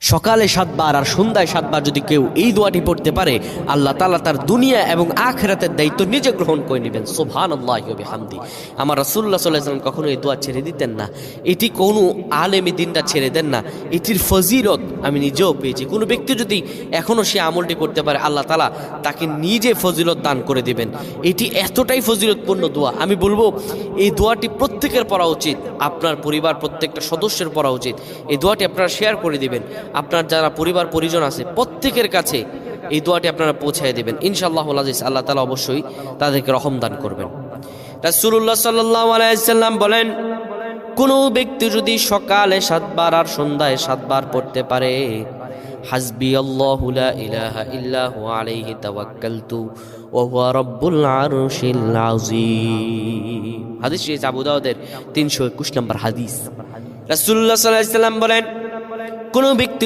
সকালে 7 বার আর সন্ধ্যায় 7 বার যদি কেউ এই দোয়াটি পড়তে পারে, আল্লাহ তাআলা তার দুনিয়া এবং আখিরাতের দায়িত্ব নিজে গ্রহণ করে নেবেন। সুবহানাল্লাহি ওয়া বিহামদি। আমার রাসূলুল্লাহ সাল্লাল্লাহু আলাইহি ওয়াসাল্লাম কখনো এই দোয়া ছেড়ে দিতেন না। এটি কোনো আলেমী দিনটা ছেড়ে দেন না। এটির ফজিলত আমি নিজেও পেয়েছি। কোনো ব্যক্তি যদি এখনও সে আমলটি করতে পারে, আল্লাহ তাআলা তাকে নিজে ফজিলত দান করে দিবেন। এটি এতটাই ফজিলতপূর্ণ দোয়া, আমি বলবো এই দোয়াটি প্রত্যেকের পড়া উচিত। আপনার পরিবার প্রত্যেকটা সদস্যের পড়া উচিত। এই দোয়াটি আপনারা শেয়ার করে দিবেন। আপনার যারা পরিবার পরিজন আছে প্রত্যেকের কাছে এই দোয়াটি আপনারা পৌঁছায় দিবেন। ইনশাআল্লাহুল আজিজ, আল্লাহ তাআলা অবশ্যই তাদেরকে রহম দান করবেন। রাসূলুল্লাহ সাল্লাল্লাহু আলাইহি সাল্লাম বলেন, কোন ব্যক্তি যদি সকালে 7 বার আর সন্ধ্যায় 7 বার পড়তে পারে, হাসবি আল্লাহু লা ইলাহা ইল্লা হুয়া আলাইহি তাওয়াক্কালতু ওয়া হুয়া রাব্বুল আরশিল আযীম। হাদিস আবু দাউদের 321 নম্বর হাদিস। রাসূলুল্লাহ সাল্লাল্লাহু আলাইহি সাল্লাম বলেন, কোন ব্যক্তি